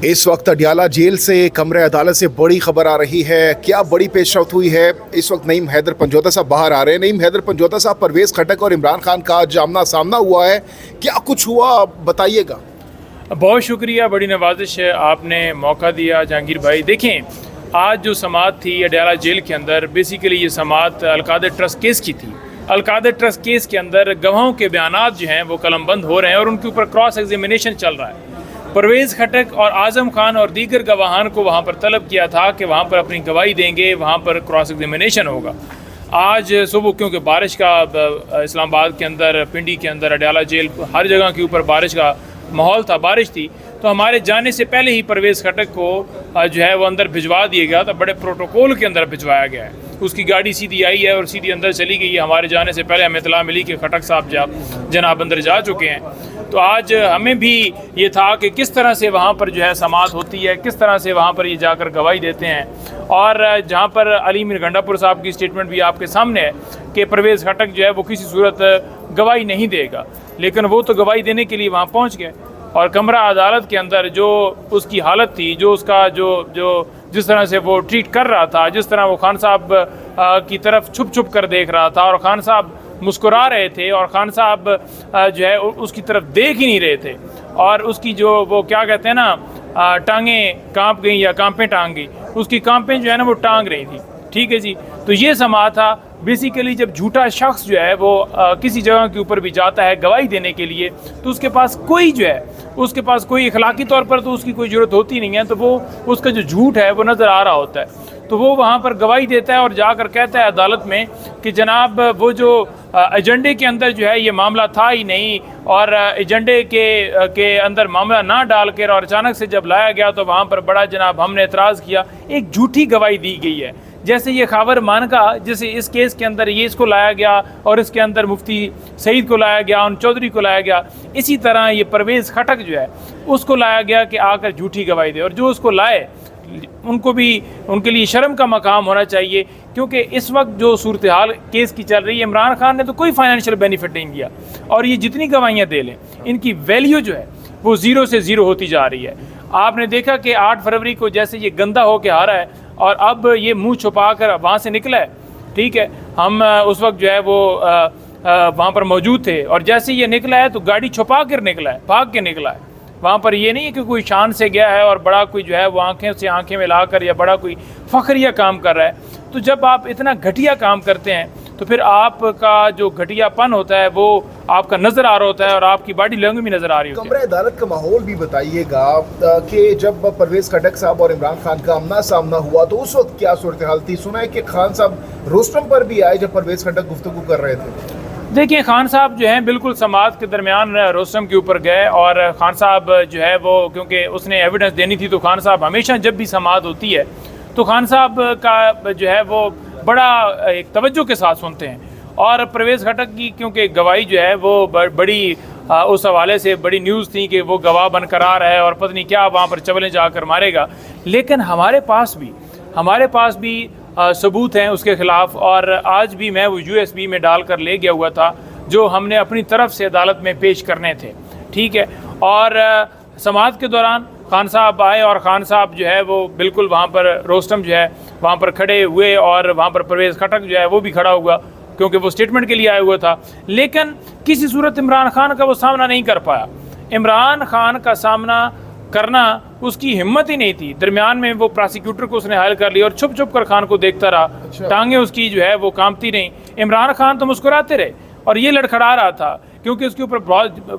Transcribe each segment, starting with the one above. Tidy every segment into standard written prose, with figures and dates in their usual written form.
اس وقت اڈیالہ جیل سے کمرہ عدالت سے بڑی خبر آ رہی ہے. کیا بڑی پیش رفت ہوئی ہے؟ اس وقت نعیم حیدر پنجوتا صاحب باہر آ رہے ہیں. نعیم حیدر پنجوتا صاحب، پرویز خٹک اور عمران خان کا آج آمنا سامنا ہوا ہے، کیا کچھ ہوا بتائیے گا. بہت شکریہ، بڑی نوازش ہے، آپ نے موقع دیا جہانگیر بھائی. دیکھیں، آج جو سماعت تھی اڈیالہ جیل کے اندر، بیسیکلی یہ سماعت القادر ٹرسٹ کیس کی تھی. القادر ٹرسٹ کیس کے اندر گواہوں کے بیانات جو ہیں وہ قلم بند ہو رہے ہیں اور ان کے اوپر کراس ایگزامینیشن چل رہا ہے. پرویز خٹک اور اعظم خان اور دیگر گواہان کو وہاں پر طلب کیا تھا کہ وہاں پر اپنی گواہی دیں گے، وہاں پر کراس ایگزامینیشن ہوگا. آج صبح کیونکہ بارش کا اسلام آباد کے اندر، پنڈی کے اندر، اڈیالہ جیل، ہر جگہ کے اوپر بارش کا ماحول تھا، بارش تھی، تو ہمارے جانے سے پہلے ہی پرویز خٹک کو جو ہے وہ اندر بھجوا دیا گیا تھا. بڑے پروٹوکول کے اندر بھجوایا گیا ہے. اس کی گاڑی سیدھی آئی ہے اور سیدھی اندر چلی گئی ہے. ہمارے جانے سے پہلے ہمیں اطلاع ملی کہ خٹک صاحب جناب اندر جا چکے ہیں. تو آج ہمیں بھی یہ تھا کہ کس طرح سے وہاں پر جو ہے سماعت ہوتی ہے، کس طرح سے وہاں پر یہ جا کر گواہی دیتے ہیں. اور جہاں پر علی میر گنڈا پور صاحب کی اسٹیٹمنٹ بھی آپ کے سامنے ہے کہ پرویز خٹک جو ہے وہ کسی صورت گواہی نہیں دے گا، لیکن وہ تو گواہی دینے کے لیے وہاں پہنچ گئے. اور کمرہ عدالت کے اندر جو اس کی حالت تھی، جو اس کا جس طرح سے وہ ٹریٹ کر رہا تھا، جس طرح وہ خان صاحب کی طرف چھپ چھپ کر دیکھ رہا تھا، اور خان صاحب مسکرا رہے تھے، اور خان صاحب جو ہے اس کی طرف دیکھ ہی نہیں رہے تھے، اور اس کی جو وہ کیا کہتے ہیں نا، ٹانگیں کانپ گئیں یا کانپیں ٹانگ گئی، اس کی کانپیں جو ہے نا وہ ٹانگ رہی تھی. ٹھیک ہے جی. تو یہ سماعت تھا. بیسیکلی جب جھوٹا شخص جو ہے وہ کسی جگہ کے اوپر بھی جاتا ہے گواہی دینے کے لیے، تو اس کے پاس کوئی اخلاقی طور پر تو اس کی کوئی ضرورت ہوتی نہیں ہے. تو وہ اس کا جو جھوٹ ہے وہ نظر آ رہا ہوتا ہے. تو وہ وہاں پر گواہی دیتا ہے اور جا کر کہتا ہے عدالت میں کہ جناب وہ جو ایجنڈے کے اندر جو ہے یہ معاملہ تھا ہی نہیں، اور ایجنڈے کے اندر معاملہ نہ ڈال کر اور اچانک سے جب لایا گیا تو وہاں پر بڑا جناب ہم نے اعتراض کیا. ایک جھوٹی گواہی دی گئی ہے. جیسے یہ خاور مانکا، جیسے اس کیس کے اندر یہ اس کو لایا گیا اور اس کے اندر مفتی سعید کو لایا گیا، ان چودھری کو لایا گیا، اسی طرح یہ پرویز خٹک جو ہے اس کو لایا گیا کہ آ کر جھوٹی گواہی دے. اور جو اس کو لائے ان کے لیے شرم کا مقام ہونا چاہیے، کیونکہ اس وقت جو صورتحال کیس کی چل رہی ہے، عمران خان نے تو کوئی فائنینشیل بینیفٹ نہیں دیا، اور یہ جتنی گواہیاں دے لیں ان کی ویلیو جو ہے وہ زیرو سے زیرو ہوتی جا رہی ہے. آپ نے دیکھا کہ 8 فروری کو جیسے یہ گندا ہو کے ہارا ہے اور اب یہ منہ چھپا کر وہاں سے نکلا ہے. ٹھیک ہے، ہم اس وقت جو ہے وہ وہاں پر موجود تھے، اور جیسے یہ نکلا ہے تو گاڑی چھپا کر نکلا ہے، بھاگ کے نکلا ہے. وہاں پر یہ نہیں ہے کہ کوئی شان سے گیا ہے اور بڑا کوئی جو ہے وہ آنکھیں سے آنکھیں ملا کر یا بڑا کوئی فخریہ کام کر رہا ہے. تو جب آپ اتنا گھٹیا کام کرتے ہیں تو پھر آپ کا جو گھٹیا پن ہوتا ہے وہ آپ کا نظر آ رہا ہوتا ہے، اور آپ کی باڈی لینگویج بھی نظر آ رہی ہوتی ہے. کمرہ عدالت کا ماحول بھی بتائیے گا کہ جب پرویز خٹک صاحب اور عمران خان کا آمنا سامنا ہوا تو اس وقت کیا صورتحال تھی؟ سنا ہے کہ خان صاحب روسٹرم پر بھی آئے جب پرویز خٹک گفتگو کر رہے تھے. دیکھیں، خان صاحب جو ہیں بالکل سماعت کے درمیان روسٹرم کے اوپر گئے، اور خان صاحب جو ہے وہ کیونکہ اس نے ایویڈنس دینی تھی، تو خان صاحب ہمیشہ جب بھی سماعت ہوتی ہے تو خان صاحب کا جو ہے وہ بڑا ایک توجہ کے ساتھ سنتے ہیں. اور پرویز خٹک کی کیونکہ گواہی جو ہے وہ بڑی اس حوالے سے بڑی نیوز تھی کہ وہ گواہ بن کر آ رہا ہے اور پتہ نہیں کیا وہاں پر چولیں جا کر مارے گا. لیکن ہمارے پاس بھی ثبوت ہیں اس کے خلاف، اور آج بھی میں وہ USB میں ڈال کر لے گیا ہوا تھا جو ہم نے اپنی طرف سے عدالت میں پیش کرنے تھے. ٹھیک ہے. اور سماعت کے دوران خان صاحب آئے، اور خان صاحب جو ہے وہ بالکل وہاں پر روسٹم جو ہے وہاں پر کھڑے ہوئے، اور وہاں پر پرویز خٹک جو ہے وہ بھی کھڑا ہوا کیونکہ وہ اسٹیٹمنٹ کے لیے آیا ہوا تھا. لیکن کسی صورت عمران خان کا وہ سامنا نہیں کر پایا. عمران خان کا سامنا کرنا اس کی ہمت ہی نہیں تھی. درمیان میں وہ پراسیکیوٹر کو اس نے حائل کر لیا اور چھپ چھپ کر خان کو دیکھتا رہا. ٹانگیں اس کی جو ہے وہ کانپتی رہیں. عمران خان تو مسکراتے رہے اور یہ لڑکھڑا رہا تھا، کیونکہ اس کے اوپر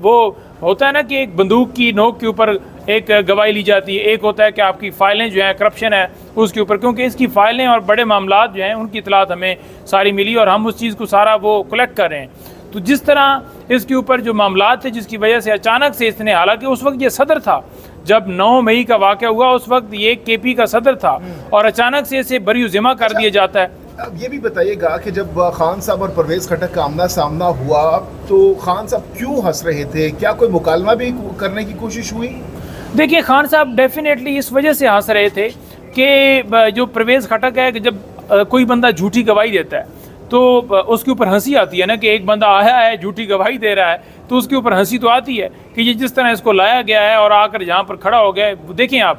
وہ ہوتا ہے نا کہ ایک بندوق کی نوک کے اوپر ایک گواہی لی جاتی ہے، ایک ہوتا ہے کہ آپ کی فائلیں جو ہیں کرپشن ہے اس کے اوپر، کیونکہ اس کی فائلیں اور بڑے معاملات جو ہیں ان کی اطلاعات ہمیں ساری ملی اور ہم اس چیز کو سارا وہ کلیکٹ کر رہے ہیں. تو جس طرح اس کے اوپر جو معاملات تھے جس کی وجہ سے اچانک سے اس نے، حالانکہ اس وقت یہ صدر تھا جب 9 مئی کا واقعہ ہوا، اس وقت یہ KP کا صدر تھا، اور اچانک سے اسے بری ذمہ کر دیا جاتا ہے. اب یہ بھی بتائیے گا کہ جب خان صاحب اور پرویز خٹک کا آمنا سامنا ہوا تو خان صاحب کیوں ہنس رہے تھے؟ کیا کوئی مکالمہ بھی کرنے کی کوشش ہوئی؟ دیکھیے، خان صاحب ڈیفینیٹلی اس وجہ سے ہنس رہے تھے کہ جو پرویز خٹک ہے کہ جب کوئی بندہ جھوٹی گواہی دیتا ہے تو اس کے اوپر ہنسی آتی ہے نا کہ ایک بندہ آیا ہے جھوٹی گواہی دے رہا ہے تو اس کے اوپر ہنسی تو آتی ہے کہ یہ جس طرح اس کو لایا گیا ہے اور آ کر جہاں پر کھڑا ہو گیا ہے، دیکھیں آپ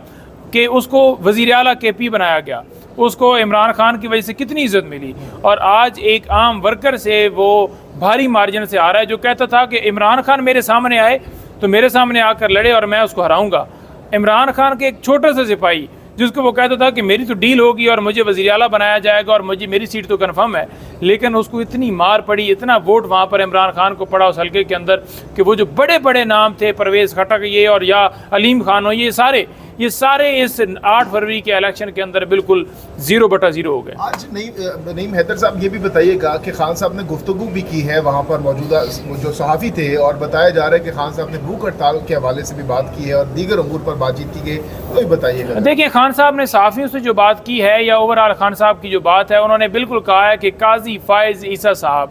کہ اس کو وزیر اعلیٰ کے پی بنایا گیا، اس کو عمران خان کی وجہ سے کتنی عزت ملی، اور آج ایک عام ورکر سے وہ بھاری مارجن سے آ رہا ہے جو کہتا تھا کہ عمران خان میرے سامنے آئے تو میرے سامنے آ کر لڑے اور میں اس کو ہراؤں گا۔ عمران خان کے ایک چھوٹا سا سپاہی جس کو وہ کہتا تھا کہ میری تو ڈیل ہوگی اور مجھے وزیر اعلیٰ بنایا جائے گا اور میری سیٹ تو کنفرم ہے، لیکن اس کو اتنی مار پڑی، اتنا ووٹ وہاں پر عمران خان کو پڑا اس حلقے کے اندر کہ وہ جو بڑے بڑے نام تھے، پرویز خٹک یہ اور یا علیم خان ہو، یہ سارے اس 8 فروری کے الیکشن کے اندر بالکل 0/0 ہو گئے۔ آج نعیم حیدر صاحب یہ بھی بتائیے گا کہ خان صاحب نے گفتگو بھی کی ہے وہاں پر موجودہ جو صحافی تھے، اور بتایا جا رہا ہے کہ خان صاحب نے بھوک ہڑتال کے حوالے سے بھی بات کی ہے اور دیگر امور پر بات چیت کی گئی، تو یہ بتائیے گا۔ دیکھیں خان صاحب نے صحافیوں سے جو بات کی ہے یا اوورآل خان صاحب کی جو بات ہے، انہوں نے بالکل کہا ہے کہ قاضی فائز عیسیٰ صاحب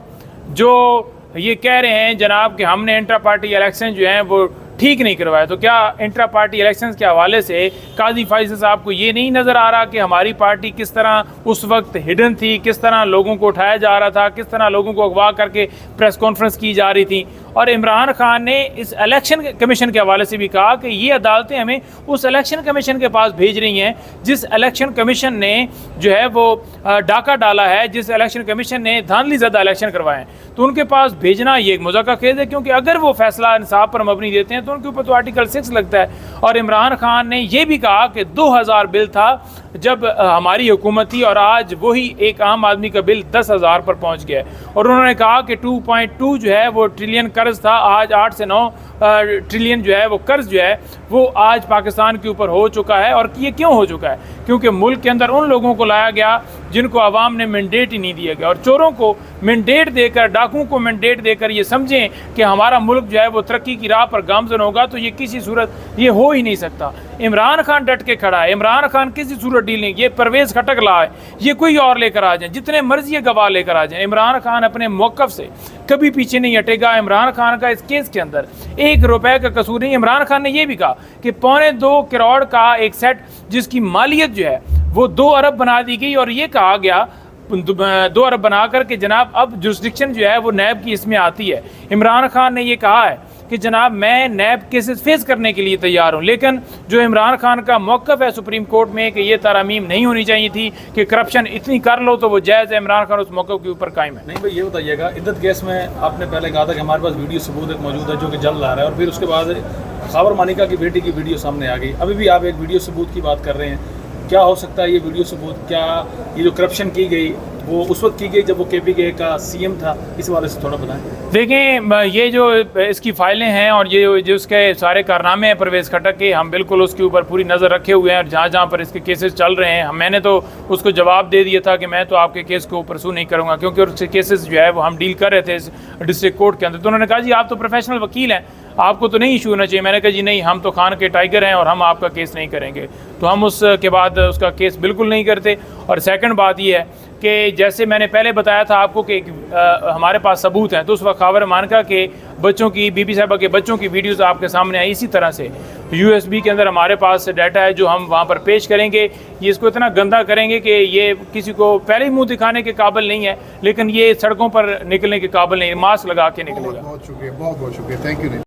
جو یہ کہہ رہے ہیں جناب کہ ہم نے انٹرا پارٹی الیکشن جو ہیں وہ ٹھیک نہیں کروایا، تو کیا انٹرا پارٹی الیکشنز کے حوالے سے قاضی فائز صاحب کو یہ نہیں نظر آ رہا کہ ہماری پارٹی کس طرح اس وقت ہڈن تھی، کس طرح لوگوں کو اٹھایا جا رہا تھا، کس طرح لوگوں کو اغوا کر کے پریس کانفرنس کی جا رہی تھی؟ اور عمران خان نے اس الیکشن کمیشن کے حوالے سے بھی کہا کہ یہ عدالتیں ہمیں اس الیکشن کمیشن کے پاس بھیج رہی ہیں جس الیکشن کمیشن نے جو ہے وہ ڈاکہ ڈالا ہے، جس الیکشن کمیشن نے دھاندلی زدہ الیکشن کروائے ہیں، تو ان کے پاس بھیجنا یہ ایک مذاکرہ خیز ہے، کیونکہ اگر وہ فیصلہ انصاف پر مبنی دیتے ہیں تو ان کے اوپر تو آرٹیکل 6 لگتا ہے۔ اور عمران خان نے یہ بھی کہا کہ 2000 بل تھا جب ہماری حکومت تھی، اور آج وہی ایک عام آدمی کا بل 10,000 پر پہنچ گیا ہے، اور انہوں نے کہا کہ 2.2 جو ہے وہ ٹریلین قرض تھا، آج 8 سے 9 ٹریلین جو ہے وہ قرض جو ہے وہ آج پاکستان کے اوپر ہو چکا ہے۔ اور یہ کیوں ہو چکا ہے؟ کیونکہ ملک کے اندر ان لوگوں کو لایا گیا جن کو عوام نے مینڈیٹ ہی نہیں دیا گیا، اور چوروں کو مینڈیٹ دے کر، ڈاکوؤں کو مینڈیٹ دے کر یہ سمجھیں کہ ہمارا ملک جو ہے وہ ترقی کی راہ پر گامزن ہوگا، تو یہ کسی صورت یہ ہو ہی نہیں سکتا۔ عمران خان ڈٹ کے کھڑا ہے، عمران خان کسی صورت ڈیل نہیں، یہ پرویز خٹک لا ہے، یہ کوئی اور لے کر آ جائیں، جتنے مرضی گواہ لے کر آ جائیں، عمران خان اپنے موقف سے کبھی پیچھے نہیں ہٹے گا۔ عمران خان کا اس کیس کے اندر 1 روپے کا قصور نہیں۔ عمران خان نے یہ بھی کہا کہ 2.25 کروڑ کا ایک سیٹ جس کی مالیت جو ہے وہ 2 ارب بنا دی گئی، اور یہ کہا گیا 2 ارب بنا کر کہ جناب اب جورسڈکشن جو ہے وہ نیب کی اس میں آتی ہے۔ عمران خان نے یہ کہا ہے کہ جناب میں نیب کیسز فیس کرنے کے لیے تیار ہوں، لیکن جو عمران خان کا موقف ہے سپریم کورٹ میں کہ یہ ترامیم نہیں ہونی چاہیے تھی، کہ کرپشن اتنی کر لو تو وہ جائز ہے، عمران خان اس موقف کے اوپر قائم ہے۔ نہیں بھائی، یہ بتائیے گا عدت کیس میں آپ نے پہلے کہا تھا کہ ہمارے پاس ویڈیو ثبوت ایک موجود ہے جو کہ جلد آ رہا ہے، اور پھر اس کے بعد خاور مانیکا کی بیٹی کی ویڈیو سامنے آ گئی، ابھی بھی آپ ایک ویڈیو ثبوت کی بات کر رہے ہیں، کیا ہو سکتا ہے یہ ویڈیو ثبوت؟ کیا یہ جو کرپشن کی گئی وہ اس وقت کی گئی جب وہ KPK کا CM تھا؟ اس حوالے سے تھوڑا بتائیں۔ دیکھیں یہ جو اس کی فائلیں ہیں اور یہ جو اس کے سارے کارنامے ہیں پرویز خٹک کے، ہم بالکل اس کے اوپر پوری نظر رکھے ہوئے ہیں، اور جہاں جہاں پر اس کے کیسز چل رہے ہیں میں نے تو اس کو جواب دے دیا تھا کہ میں تو آپ کے کیس کو پرسو نہیں کروں گا، کیونکہ اس کے کیسز جو ہے وہ ہم ڈیل کر رہے تھے ڈسٹرکٹ کورٹ کے اندر۔ تو انہوں نے کہا جی آپ تو پروفیشنل وکیل ہیں، آپ کو تو نہیں ایشو ہونا چاہیے۔ میں نے کہا جی نہیں، ہم تو خان کے ٹائیگر ہیں اور ہم آپ کا کیس نہیں کریں گے، تو ہم اس کے بعد اس کا کیس بالکل نہیں کرتے۔ اور سیکنڈ بات یہ ہے کہ جیسے میں نے پہلے بتایا تھا آپ کو کہ ہمارے پاس ثبوت ہیں، تو اس وقت خاور مانیکا کے بچوں کی، بی بی صاحبہ کے بچوں کی ویڈیوز آپ کے سامنے آئی، اسی طرح سے USB کے اندر ہمارے پاس ڈیٹا ہے جو ہم وہاں پر پیش کریں گے۔ یہ اس کو اتنا گندا کریں گے کہ یہ کسی کو پہلے ہی منہ دکھانے کے قابل نہیں ہے، لیکن یہ سڑکوں پر نکلنے کے قابل نہیں، ماسک لگا کے نکلے گا۔ بہت شکریہ، بہت شکریہ، تھینک یو۔